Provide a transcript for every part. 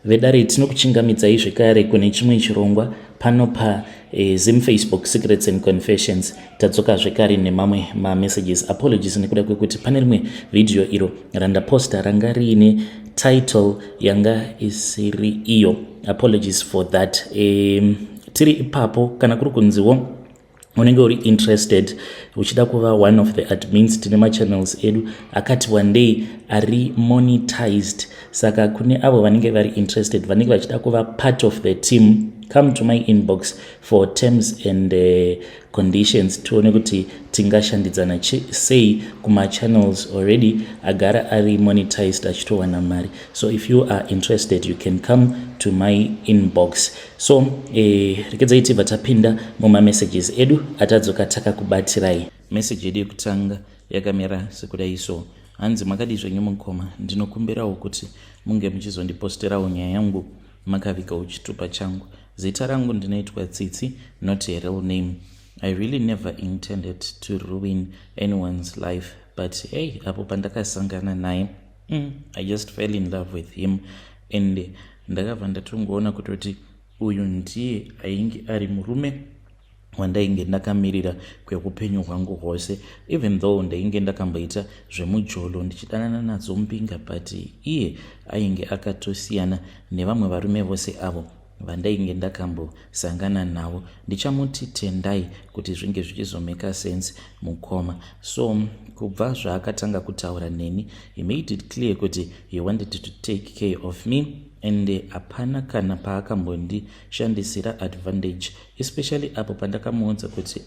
vedare tinokuchingamidzai zvekare kune chimwe chirongwa pano Zim Facebook Secrets and Confessions. Tadzoka zvekare nemamwe messages. Apologies nekuda kwekuti pane rimwe video iro randaposta ranga riine title yanga isiri iyo. Apologies for that. Tiri ipapo kana kuri kunziwo unenge uri interested uchida kuva one of the admins tine machannels edu akati one day ari monetized, saka kune avo vanenge vari interested vanenge vachida kuva part of the team, come to my inbox for terms and conditions tione kuti tingashandidzana sei kuma channels already agara ari monetized achitowana mari. So if you are interested you can come to my inbox. So rekedzai tibva tapinda muma messages edu atadzoka takakubatirai. Message yedu yekutanga yakamera sekudai so: hanzi makadi zvenyu mukoma, ndinokumbirawo kuti munge muchizondiposterawo nyaya yangu makavigawo chitupa changu. Zita rangu ndinoitwa Tsitsi, not a real name. I really never intended to ruin anyone's life, but hey, apo pandakasangana naye I just fell in love with him, and ndakabva ndatongoona kutoti uyu ndiye ainge ari murume wandainge ndakamirira kweupenyu hwangu hwose, even though ndainge ndakamboita zvemujolo ndichidanana nadzo mupinga, but iye ainge akatosiyana nevamwe varume vose avo vandainge ndakambosangana navo. Ndichamuti tendai kuti zvinge zvichizomeka sense mukoma. So kubva zvaakatanga kutaura neni, he made it clear kuti he wanted to take care of me, and hapana kana paakambondishandisira advantage, especially apo pandakamuudza kuti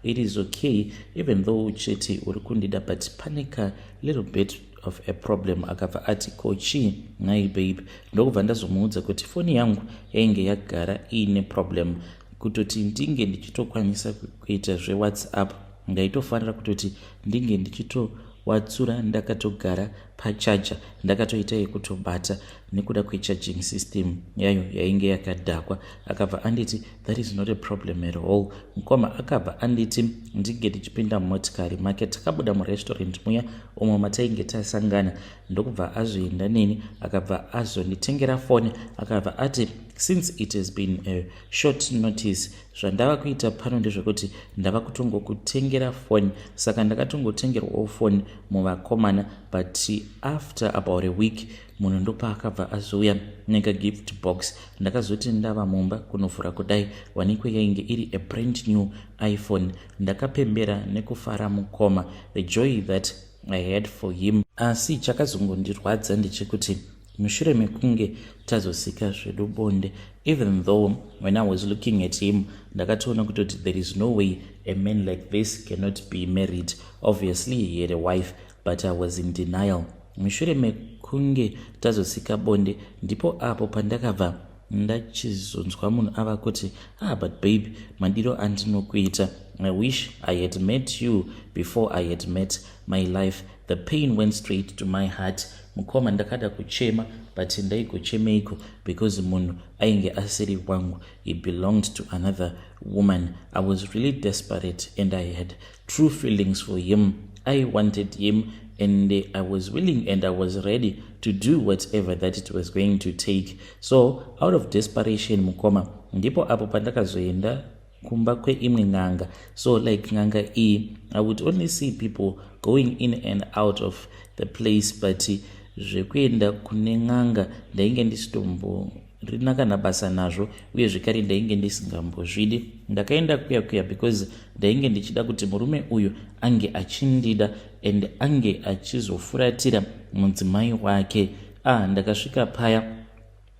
it is okay even though uchiti uri kundida but pane ka little bit of a problem. Akabva ati kochi nai babe, ndokubva ndazomuudza kuti foni yangu yainge yagara iine problem, kutoti ndinge ndichitokwanisa kuita zveWhatsApp ndaitofanira kutoti ndinge ndichitowatsura ndakatogara pachaja, ndakatoita yekutobata nekuda kwecharging system yayo yainge yakadhakwa. Akabva anditi that is not a problem at all. Mukoma akabva anditi ndinge ndichipinda mumotikari make takabuda murestaurant muya umwe matainge tasangana, ndokubva azoenda neni akabva azonditengera foni. Akabva ati since it has been a short notice, zvandava kuita pano ndezvekuti ndava kutongokutengera foni. Saka ndakatongotengerwawo foni muvakomana, but after about a week munhu ndopa akabva azouya neka gift box. Ndakazoti ndava mumba kunovhura kudai wanikwe yainge iri a brand new iPhone. Ndakapembera nekufara mukoma, the joy that I had for him. Asi chakazongondirwadza ndechekuti mushure mekunge tazosika zvedu bonde, even though when I was looking at him ndakatoona kutoti there is no way a man like this cannot be married. Obviously he had a wife, but I was in denial. Mushure mekunge tazosika bonde ndipo apo pandakabva ndachizonzwa munhu ava kuti but babe, madiro andinokuita, I wish I had met you before I had met my life. The pain went straight to my heart. Mukoma ndakada kuchema, but ndaigochemeiko because munhu ainge asiri wangu. He belonged to another woman. I was really desperate and I had true feelings for him. I wanted him and I was willing and I was ready to do whatever that it was going to take. So out of desperation mukoma ndipo apo pandakazoenda kumba kweimwe n'anga. So like n'anga iyi, I would only see people going in and out of the place, but zvekuenda kune n'anga ndainge ndisitombo rina kana basa nazvo, uye zvekare ndainge ndisingambozvidi. Ndakaenda kuya because ndainge ndichida kuti murume uyu ange achindida and ange achizofuratira mudzimai wake. Ndakasvika paya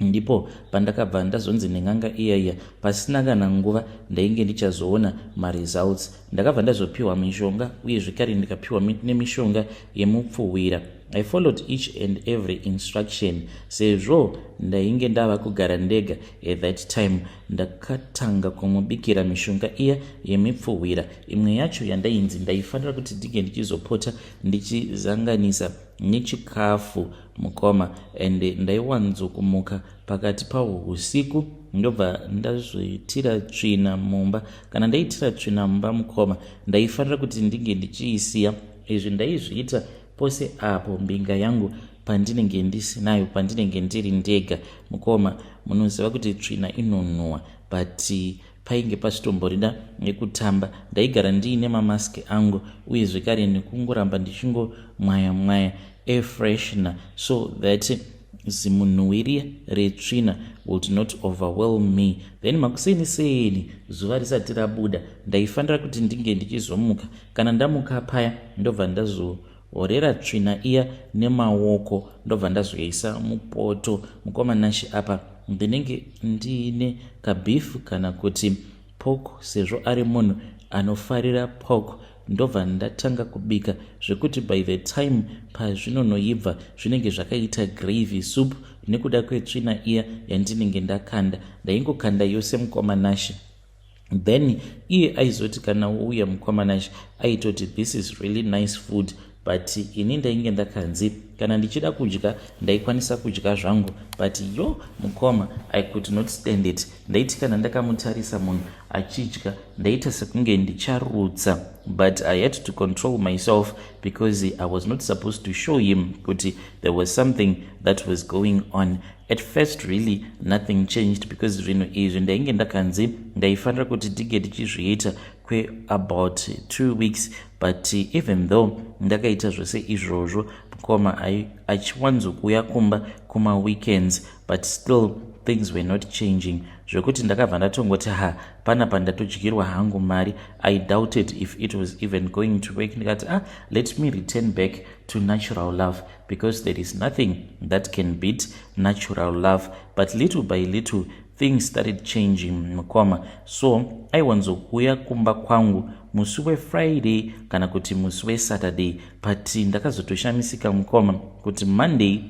ndipo pandakabva ndazonzi nen'anga iyaiya pasina kana nguva ndainge ndichazoona results. Ndakabva ndazopiwa mishonga uye zvekare ndikapiwa nemishonga yemupfuwira. I followed each and every instruction. Sezvo ndainge ndava kugara ndega at that time, ndakatanga kumubikira mishonga iya yemupfuwira. Imwe yacho yandainzi ndaifanira kuti ndinge ndichizopota ndichizanganisa nechikafu mukoma, and ndaiwanzokumuka pakati pausiku ndobva ndazvitira tsvina mumba. Kana ndaitira tsvina mumba mukoma ndaifanira kuti ndinge ndichiisiya. Izvi ndaizviita pose apo mbinga yangu pandinenge ndisinayo, pandinenge ndiri ndega. Mukoma, munoziva kuti tsvina inonhuhwa, but painge pachitomborida nekutamba ndaigara ndiine mamaski angu uye zvekare nekungoramba ndichingomwaya air freshener so that zimunhuhwiri retsvina would not overwhelm me. Then makuseni zuva risati rabuda ndaifanira kuti ndinge ndichizomuka. Kana ndamuka paya ndobva ndazohorera tsvina iya nemaoko ndobva ndazoisa mupoto. Mukoma Nashi, apa ndinenge ndiine kabifu kana kuti pork, sezvo ari munhu anofarira pork. Ndobva ndatanga kubika zvekuti by the time pazvinonoibva zvinenge zvakaita gravy soup nekuda kwetsvina iya yandinenge ndakanda. Ndaingokanda yose Mukoma Nashi. Then iye aizoti kana uya Mukoma Nashi aitoti this is really nice food, but ini ndainge ndakanzi kana ndichida kudya ndaikwanisa kudya zvangu, but Mukoma, I could not stand it. Ndaiti kana ndakamutarisa munhu achidya ndaita sekunge ndicharutsa, but I had to control myself because I was not supposed to show him kuti there was something that was going on. At first really nothing changed because zvinhu izvi ndainge ndakanzi ndaifanira kuti ndige ndichizviita about 2 weeks, but even though ndakaita zvose izvozvo Mukoma achiwanzokuuya kumba kuma weekends, but still things were not changing. Zvekuti ndakabva ndatongoti panapa ndatodyirwa hangu mari. I doubted if it was even going to work. Ndikati let me return back to natural love because there is nothing that can beat natural love. But little by little things started changing Mukoma. So aiwanzokuuya kumba kwangu musi weFriday kana kuti musi weSaturday, but ndakazotoshamisika Mukoma kuti Monday,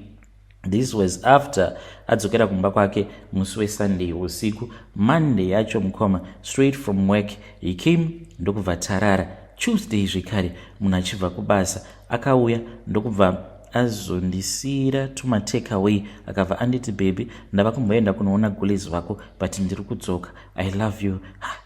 this was after adzokera kumba kwake musi weSunday usiku. Monday yacho Mukoma, straight from work he came ndokubva tarara. Tuesday zvekare munhu achibva kubasa akauya ndokubva azondisira tuma take away akabva anditi baby ndava kumboenda kunoona gulezi wako but ndiri kudzoka, I love you.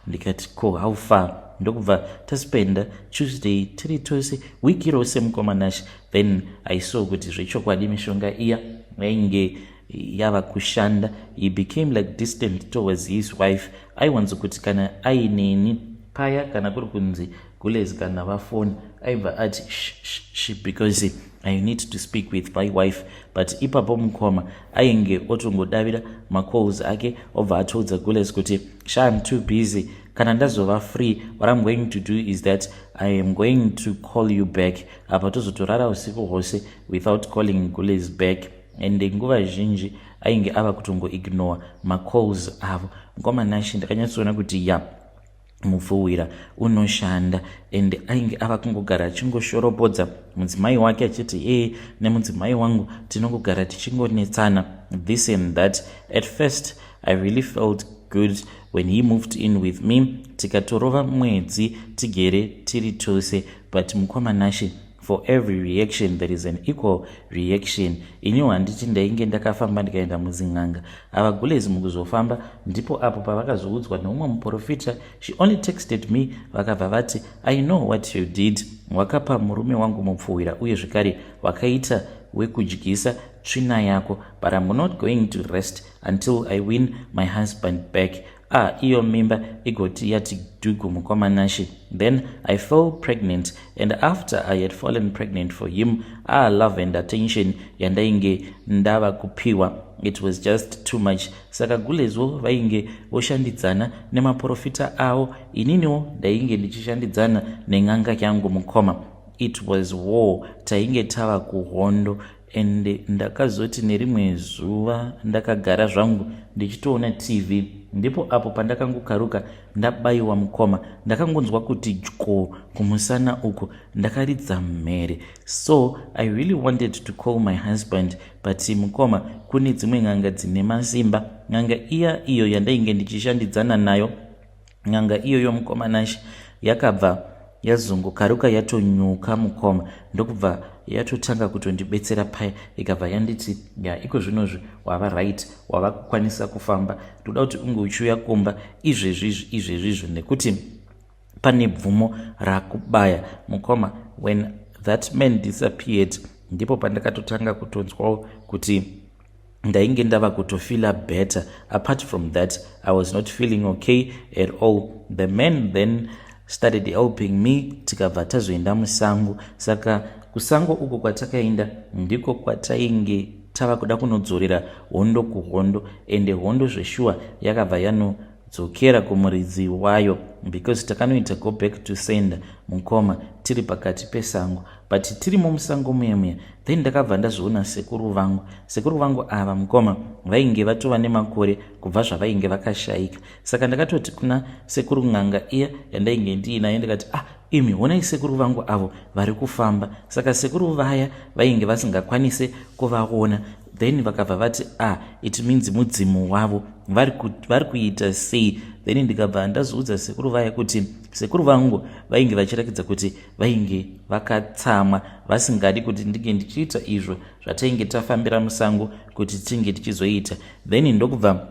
Ndikati how far? Ndokubva taspenda Tuesday tiri tose wiki rose Mukoma Nashi. Then I saw kuti zvechokwadi mishonga iya yainge yava kushanda. He became like distant towards his wife. Aiwanzokuti kana aineni paya kana kuri kunzi gulezi kana vafoni aibva ati because I need to speak with my wife. But ipapo Mukoma ainge otongodavira macalls ake obva atodza gulezi kuti I'm too busy, kana ndazova free what I'm going to do is that I am going to call you back. Apa tozotorara usiku hwose without calling gulezi back. And nguva zhinji ainge ava kutongo ignore macalls avo. Mukoma Nashi ndakanyatsoona kuti mupfuwira unoshanda, and ainge ava kungogara achingoshorobodza mudzimai wake achiti nemudzimai wangu tinongogara tichingonetsana this and that. At first I really felt good when he moved in with me, tikatorova mwedzi tigere tiri tose. But Mukoma Nashi, for every reaction there is an equal reaction. Inyo handiti ndainge ndakafamba ndikaenda muzin'anga. Ava gulezi mukuzofamba ndipo apo pavakazoudzwa neumwe muprofita. She only texted me vakabva vati I know what you did. Wakapa murume wangu mupfuwira uye zvekare wakaita wekudyisa tsvina yako, but I'm not going to rest until I win my husband back. Iyo mimba igoti yati dugu Mukoma Nashi. Then I fell pregnant, and after I had fallen pregnant for him, love and attention yandainge ndava kupiwa, it was just too much. Saka gulezwo vainge voshandidzana nemaprofita avo, ininiwo ndainge ndichishandidzana neng'anga yangu Mukoma. It was war, tainge tava kuhondo. And ndakazoti nerimwe zuva ndakagara zvangu ndichitoona TV, ndipo apo pandakangokaruka ndabayiwa Mukoma. Ndakangonzwa kuti dyo kumusana uko, ndakaridza mhere. So I really wanted to call my husband, but Mukoma kune dzimwe ng'anga dzine masimba. Ng'anga iyo yandainge ndichishandidzana nayo, ng'anga iyoyo Mukoma Nashi yakabva yazongokaruka yatonyuka Mukoma, ndokubva yatotanga kutondibetsera paya, ikabva yanditi iko zvinozvi wava right, wava kukwanisa kufamba, toda kuti unge uchiuya kumba izvezvizvo nekuti pane bvumo rakubaya. Mukoma, when that man disappeared ndipo pandakatotanga kutonzwawo kuti ndainge ndava kutofila better. Apart from that, I was not feeling okay at all. The man then started helping me, tikabva tazoenda musango. Saka kusango uko kwatakaenda ndiko kwatainge tava kuda kunodzorera hondo kuhondo, ende hondo zveshuwa yakabva yanodzokera kumuridzi wayo, because takanoita go back to sender mukoma tiri pakati pesango. But tirimo musango muya then ndakabva ndazviona sekuru vangu ava mukoma vainge vatova nemakore kubva zvavainge vakashayika. Saka ndakatoti kuna sekuru ng'anga iya yandainge ndiinayo ndikati imi honai sekuru vangu avo vari kufamba. Saka sekuru vaya vainge vasingakwanise kuvaona, then vakabva vati it means mudzimu wavo vari kuita sei. Then ndikabva ndazoudza sekuru vaya kuti sekuru vangu vainge vachirakidza kuti vainge vakatsamwa, vasingadi kuti ndinge ndichiita izvo zvatainge tafambira musango kuti tinge tichizoita. Then ndokubva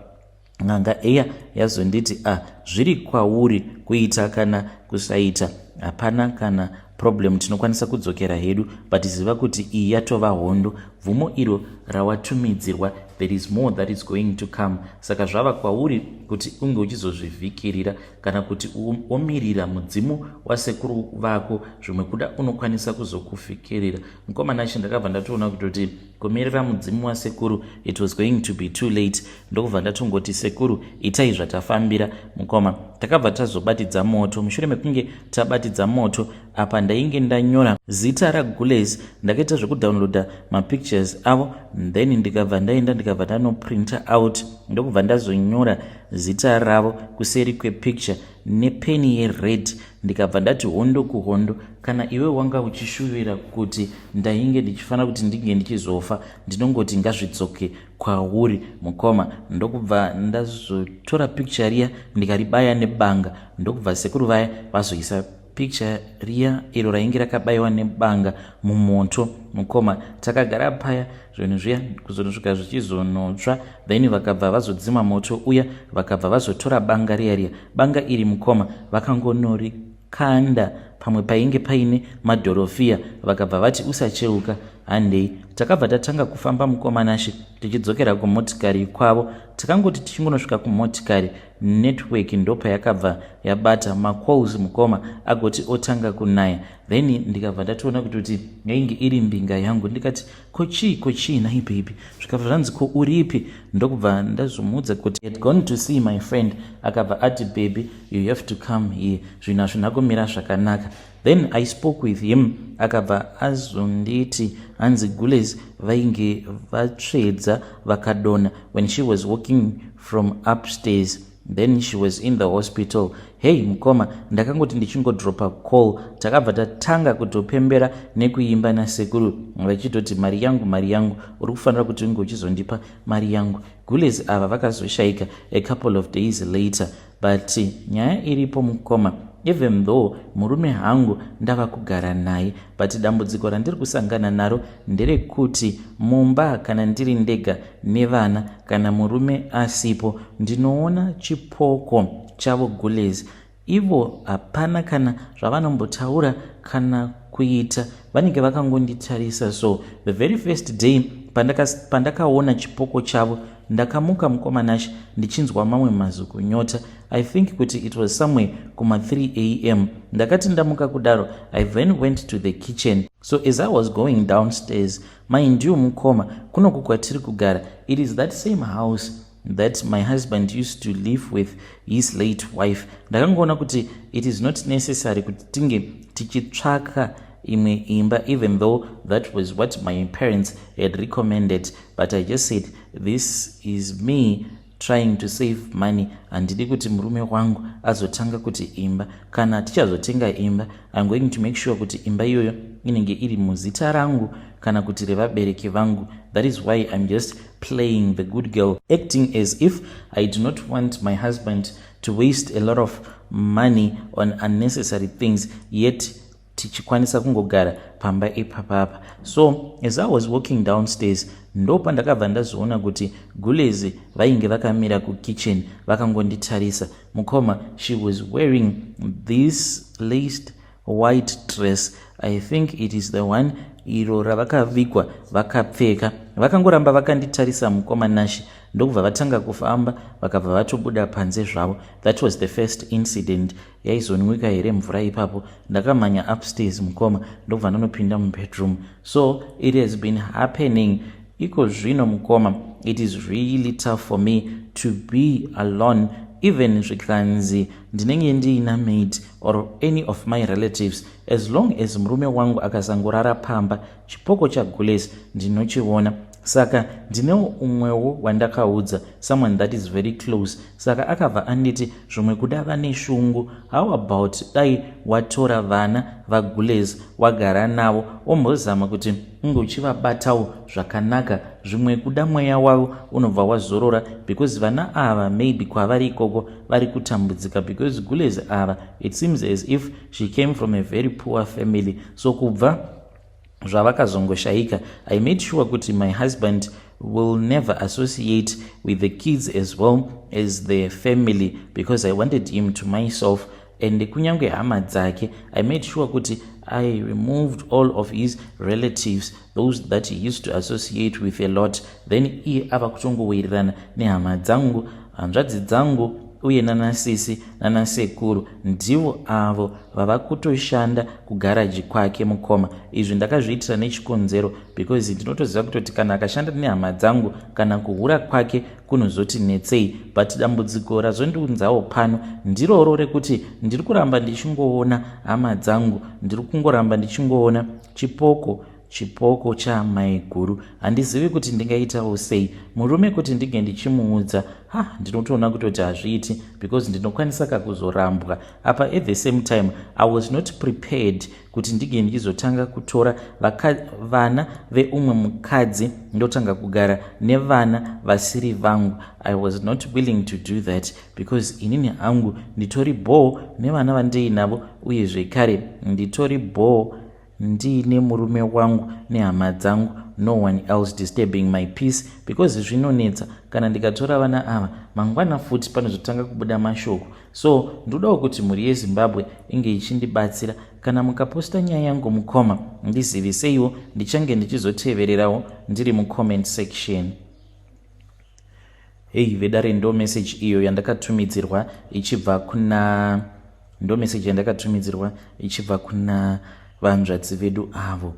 ng'anga iya yazonditi zviri kwauri kuita kana kusaita, hapana kana problem, tinokwanisa kudzokera hedu, but ziva kuti iyi yatova hondo, bvumo iro rawatumidzirwa, there is more that is going to come. Saka zvava kwauri kuti unge uchizozvivhikirira kana kuti omirira mudzimu wasekuru vako, zvimwe kuda unokwanisa kuzokufikirira. Mukomana acho ndakabva ndatoona kuti kumirira mudzimu wasekuru it was going to be too late. Ndokubva ndatongoti sekuru itai zvatafambira mukoma. Takabva tazobatidza moto. Mushure mekunge tabatidza moto, apa ndainge ndanyora zita raGules, ndakaita zvekudownloada mapictures avo, then ndikabva ndaenda ndikabva ndanoprinta out, ndokubva ndazonyora zita ravo kuseri kwepicture nepeni yered. Ndikabva ndati hondo kuhondo, kana iwe wanga uchishuvira kuti ndainge ndichifanira kuti ndinge ndichizofa, ndinongoti ngazvidzoke kwauri mukoma. Ndokubva ndazotora picture riya ndikaribaya nebanga, ndokubva sekuru vaya vazoisa picture riya iro rainge rakabayiwa nebanga mumoto mukoma. Takagara paya zvinhu zviya kuzonosvika zvichizonotsva, then vakabva vazodzima moto uya, vakabva vazotora banga riya. Banga iri mukoma vakangonorikanda pamwe painge paine madhorofia, vakabva vati usacheuka handei. Takabva tatanga kufamba mukomanashi tichidzokera kumotikari kwavo. Takangoti tichingonosvika kumotikari, network ndopa yakabva yabata macalls mukoma agoti otanga kunaya. Then ndikabva ndatoona kuti yainge iri mbinga yangu, ndikati kochii nai baby, zvikabva zvanzi ko uripi. Ndokubva ndazomuudza kuti I had gone to see my friend. Akabva ati baby you have to come here, zvinhu hazvina kumira zvakanaka. Then I spoke with him, akabva azonditi hanzi Gules vainge vatsvedza vakadona when she was walking from upstairs, then she was in the hospital. Hey mukoma, ndakangoti ndichingodropa call, takabva tatanga kutopembera nekuimba nasekuru vachitoti mari yangu uri kufanira kuti unge uchizondipa mari yangu. Gules ava vakazoshaika a couple of days later, but nyaya iripo mukoma, even though murume hangu ndava kugara naye, but dambudziko randiri kusangana naro nderekuti mumba kana ndiri ndega nevana kana murume asipo, ndinoona chipoko chavo Gules. Ivo hapana kana zvavanombotaura kana kuita, vanenge vakangonditarisa. So the very first day pandakaona chipoko chavo, ndakamuka mukomanashi ndichinzwa mamwe mazukunyota. I think kuti it was somewhere kuma 3 am. Ndakati ndamuka kudaro, I then went to the kitchen. So as I was going downstairs, mind you mukoma, kunoku kwatiri kugara, it is that same house that my husband used to live with his late wife. Ndakangoona kuti it is not necessary kuti tinge tichitsvaka imwe imba, even though that was what my parents had recommended, but I just said this is me trying to save money. Handidi kuti murume wangu azotanga kuti imba. Kana tichazotenga imba, I'm going to make sure kuti imba iyoyo inenge iri muzita rangu kana kuti revabereki vangu. That is why I'm just playing the good girl, acting as if I do not want my husband to waste a lot of money on unnecessary things, yet tichikwanisa kungogara pamba ipapapa. So as I was walking downstairs, ndopa ndakabva ndazoona kuti Gules vainge vakamira kukitchen vakangonditarisa mukoma. She was wearing this laced white dress. I think it is the one iro ravakavigwa vakapfeka. Vakangoramba vakanditarisa mukoma Nashi ndokubva vatanga kufamba vakabva vatobuda panze zvavo. That was the first incident. Yaizonwika here mvura ipapo. Ndakamhanya upstairs mukoma ndokubva ndinopinda mubedroom. So it has been happening. Iko zvino mukoma, it is really tough for me to be alone. Even zvikanzi ndinenge ndiina maid or any of my relatives, as long as murume wangu akasangorara pamba, chipoko chaGules ndinochiona. Saka ndinewo umwewo wandakaudza, someone that is very close. Saka akabva anditi zvimwe kuda vane shungu. How about dai watora vana vaGules wagara navo ombozama kuti unge uchivabatawo zvakanaka, zvimwe kuda mweya wavo unobva wazorora, because vana ava maybe kwavari ikoko vari kutambudzika, because Gules ava it seems as if she came from a very poor family. So kubva zvavakazongoshaika, I made sure kuti my husband will never associate with the kids as well as the family, because I wanted him to myself. And kunyange hama dzake, I made sure kuti I removed all of his relatives, those that he used to associate with a lot. Then iye ava kutongowirirana nehama dzangu, hanzvadzi dzangu uye nanasisi nanasekuru, ndivo avo vava kutoshanda kugaraji kwake mukoma. Izvi ndakazviitira nechikonzero, because ndinotoziva kutoti kana akashanda nehama dzangu kana kuhura kwake kunozoti netsei. But dambudziko razondiunzawo pano ndiroro rekuti ndiri kuramba ndichingoona hama dzangu, ndiri kungoramba ndichingoona chipoko chamaiguru. Handizivi kuti ndingaitawo sei. Murume kuti ndige ndichimuudza, ndinotoona kutoti hazviiti, because ndinokwanisa kakuzorambwa apa. At the same time I was not prepared kuti ndige ndichizotanga kutora vana veumwe mukadzi ndotanga kugara nevana vasiri vangu. I was not willing to do that, because inini hangu nditori bho nevana vandiinavo, uye zvekare nditori bho ndiine murume wangu nehama dzangu, no one else disturbing my peace. Because zvinonetsa kana ndikatora vana ava mangwana futi panozotanga kubuda mashoko. So ndodawo kuti mhuri yeZimbabwe inge ichindibatsira. Kana mukaposta nyaya yangu mukoma, ndizivise ndichange ndichizotevererawo ndiri mucomment section. Hey vedare, ndo message iyo yandakatumidzirwa ichibva kuna vanzvadzi vedu avo.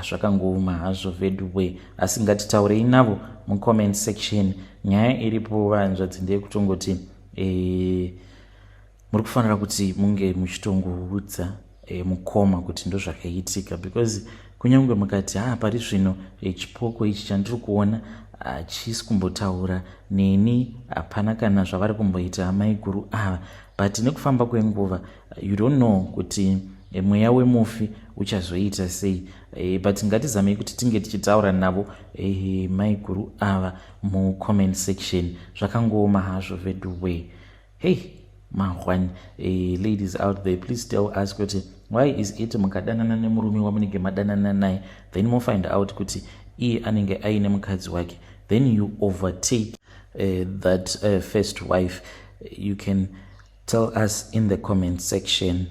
Zvakangouma hazvo vedu we, asi ngatitaurei navo mucomment section. Nyaya iripo vanzvadzi ndeyekutongoti muri kufanira kuti munge muchitongoudza mukoma kuti ndo zvakaitika, because kunyange mukati pari zvino chipoko ichi chandiri kuona hachisi kumbotaura neni, hapana kana zvavari kumboita amaiguru ava. But nekufamba kwenguva you don't know kuti mweya wemufi uchazoita sei. But ngatizamei kuti tinge tichitaura navo maiguru ava mucomment section. Zvakangooma hazvo vedu we. Hey mahwani, ladies out there, please tell us kuti why is it mukadanana nemurume wamunenge madanana naye, then mofind out kuti iye anenge aine mukadzi wake, then you overtake that first wife. You can tell us in the comment section.